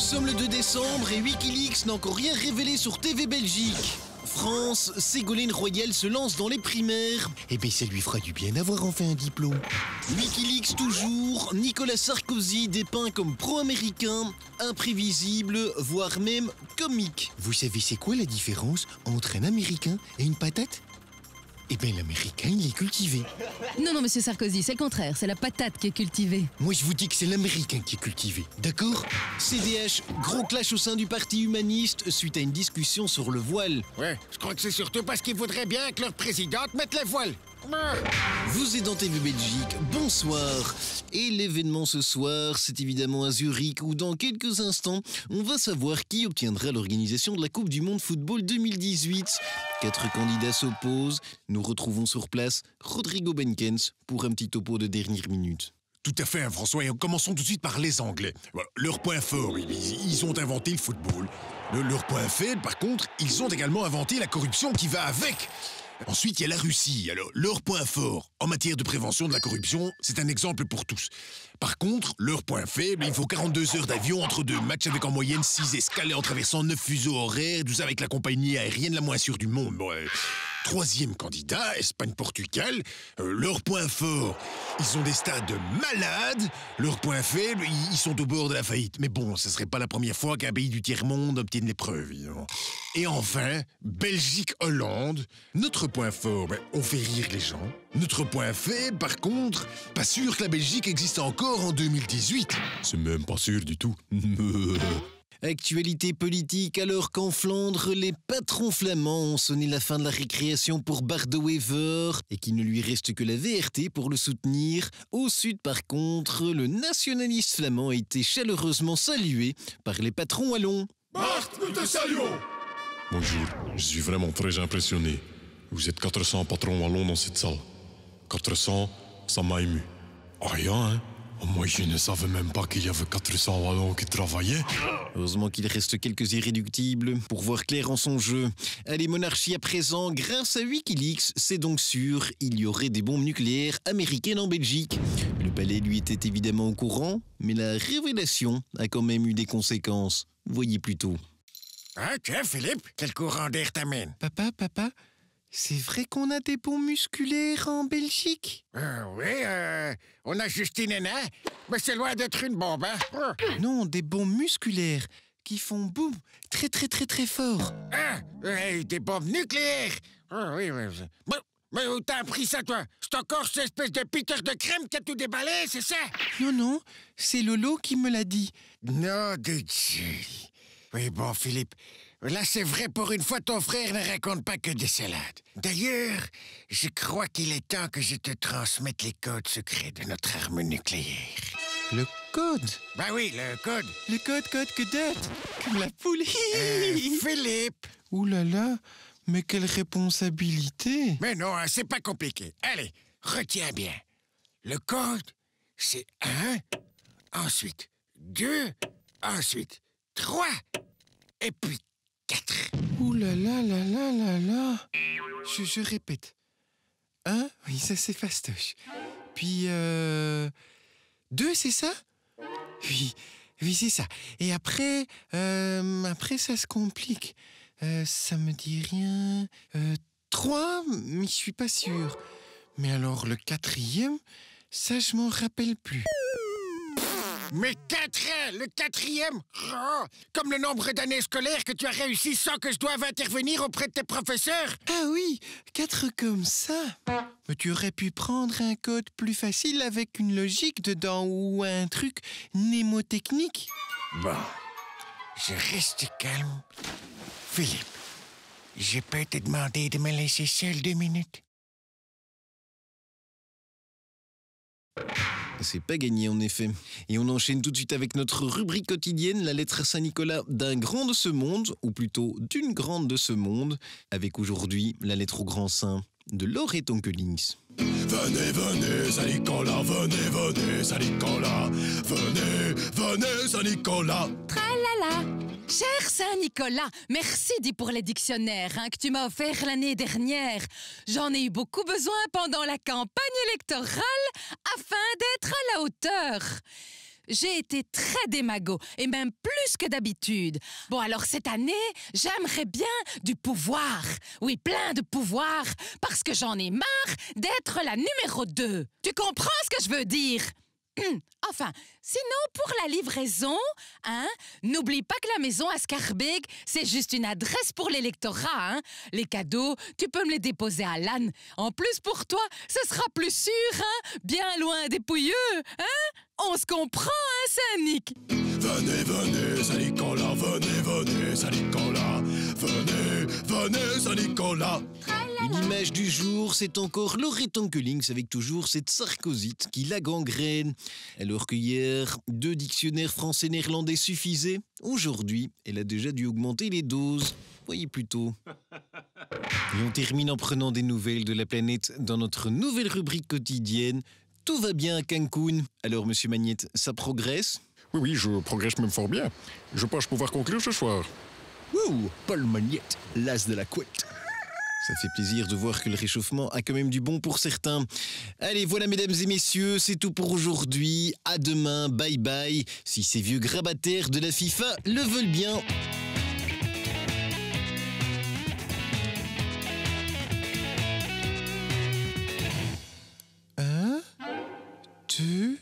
sommes le 2 décembre et Wikileaks n'a encore rien révélé sur TV Belgique. France, Ségolène Royal se lance dans les primaires. Eh bien, ça lui fera du bien d'avoir enfin un diplôme. Wikileaks toujours, Nicolas Sarkozy dépeint comme pro-américain, imprévisible, voire même comique. Vous savez c'est quoi la différence entre un Américain et une patate ? Eh bien, l'Américain, il est cultivé. Non, monsieur Sarkozy, c'est le contraire. C'est la patate qui est cultivée. Moi, je vous dis que c'est l'Américain qui est cultivé. D'accord ? CDH, gros clash au sein du Parti humaniste suite à une discussion sur le voile. Ouais, je crois que c'est surtout parce qu'ils voudraient bien que leur présidente mette les voiles. Vous êtes dans TV Belgique, bonsoir. Et l'événement ce soir, c'est évidemment à Zurich où dans quelques instants, on va savoir qui obtiendra l'organisation de la Coupe du Monde Football 2018. 4 candidats s'opposent. Nous retrouvons sur place Rodrigo Benkens pour un petit topo de dernière minute. Tout à fait, hein, François, et commençons tout de suite par les Anglais. Voilà, leur point fort, ils ont inventé le football. Leur point faible, par contre, ils ont également inventé la corruption qui va avec. Ensuite, il y a la Russie. Alors, leur point fort en matière de prévention de la corruption, c'est un exemple pour tous. Par contre, leur point faible, il faut 42 heures d'avion entre 2 matchs avec en moyenne 6 escales en traversant 9 fuseaux horaires, tout ça avec la compagnie aérienne la moins sûre du monde. Bon, troisième candidat, Espagne-Portugal, leur point fort, ils ont des stades malades. Leur point faible, ils sont au bord de la faillite. Mais bon, ce serait pas la première fois qu'un pays du tiers-monde obtienne l'épreuve, évidemment. Et enfin, Belgique-Hollande. Notre point fort, on fait rire les gens. Notre point faible, par contre, pas sûr que la Belgique existe encore en 2018. C'est même pas sûr du tout. Actualité politique, alors qu'en Flandre, les patrons flamands ont sonné la fin de la récréation pour Bart de Wever et qu'il ne lui reste que la VRT pour le soutenir. Au sud, par contre, le nationaliste flamand a été chaleureusement salué par les patrons wallons. Bart, nous te saluons! Bonjour, je suis vraiment très impressionné. Vous êtes 400 patrons wallons dans cette salle. 400, ça m'a ému. Rien, hein? Moi, je ne savais même pas qu'il y avait 400 wallons qui travaillaient. Heureusement qu'il reste quelques irréductibles pour voir clair en son jeu. Allez, monarchie à présent, grâce à Wikileaks, c'est donc sûr, il y aurait des bombes nucléaires américaines en Belgique. Le palais, lui, était évidemment au courant, mais la révélation a quand même eu des conséquences. Voyez plutôt. Ah, tiens, Philippe, quel courant d'air t'amène? Papa, c'est vrai qu'on a des bombes musculaires en Belgique? Oui, on a Justine Hénin, mais c'est loin d'être une bombe, hein? Non, des bombes musculaires qui font boum, très fort. Ah, des bombes nucléaires! Oui. Mais où t'as appris ça, toi? C'est encore cette espèce de Peter de crème qui a tout déballé, c'est ça? Non, c'est Lolo qui me l'a dit. Non, de Dieu. Oui, bon, Philippe, là, c'est vrai, pour une fois, ton frère ne raconte pas que des salades. D'ailleurs, je crois qu'il est temps que je te transmette les codes secrets de notre arme nucléaire. Le code? Ben oui, le code. Le code que date, comme la poule. Philippe! Ouh là là, mais quelle responsabilité! Mais non, hein, c'est pas compliqué. Allez, retiens bien. Le code, c'est 1, ensuite 2, ensuite 3, et puis 4. Ouh là là. Je répète. 1, oui, ça c'est fastoche. Puis 2, c'est ça? Oui, c'est ça. Et après ça se complique. Ça me dit rien. 3, mais je suis pas sûr. Mais alors le 4e, ça je m'en rappelle plus. Mais 4 ans, le 4e, comme le nombre d'années scolaires que tu as réussi sans que je doive intervenir auprès de tes professeurs. Ah oui, 4 comme ça. Mais tu aurais pu prendre un code plus facile avec une logique dedans ou un truc mnémotechnique. Bon, je reste calme. Philippe, je peux te demander de me laisser seul 2 minutes? C'est pas gagné en effet. Et on enchaîne tout de suite avec notre rubrique quotidienne, la lettre à Saint-Nicolas d'un grand de ce monde, ou plutôt d'une grande de ce monde, avec aujourd'hui la lettre au grand saint de Laure et Tonkelings. Venez, Saint-Nicolas, venez, Saint-Nicolas. Venez, Saint-Nicolas. Tralala. Cher Saint-Nicolas, merci dit pour les dictionnaires que tu m'as offert l'année dernière. J'en ai eu beaucoup besoin pendant la campagne électorale afin d'être à la hauteur. j'ai été très démago, et même plus que d'habitude. Bon, alors cette année, j'aimerais bien du pouvoir. Oui, plein de pouvoir, parce que j'en ai marre d'être la numéro 2. Tu comprends ce que je veux dire? Enfin, sinon, pour la livraison, hein, n'oublie pas que la maison à Schaerbeek, c'est juste une adresse pour l'électorat, hein. Les cadeaux, tu peux me les déposer à l'âne. En plus, pour toi, ce sera plus sûr, hein, bien loin des pouilleux, hein. On se comprend, hein, Saint-Nic? Venez, venez, Saint-Nicolas, venez, venez, Saint-Nicolas, venez, venez, Saint-Nicolas. Une image du jour, c'est encore Loretan Collings avec toujours cette sarcosite qui la gangrène. Alors que hier, 2 dictionnaires français-néerlandais suffisaient, aujourd'hui, elle a déjà dû augmenter les doses. Voyez plutôt. Et on termine en prenant des nouvelles de la planète dans notre nouvelle rubrique quotidienne. Tout va bien à Cancun. Alors, monsieur Magnette, ça progresse? Oui, oui, je progresse même fort bien. Je pense pouvoir conclure ce soir. Ouh, Paul Magnette, l'as de la couette. Ça fait plaisir de voir que le réchauffement a quand même du bon pour certains. Allez, voilà, mesdames et messieurs, c'est tout pour aujourd'hui. À demain, bye bye. Si ces vieux grabataires de la FIFA le veulent bien. Un, deux...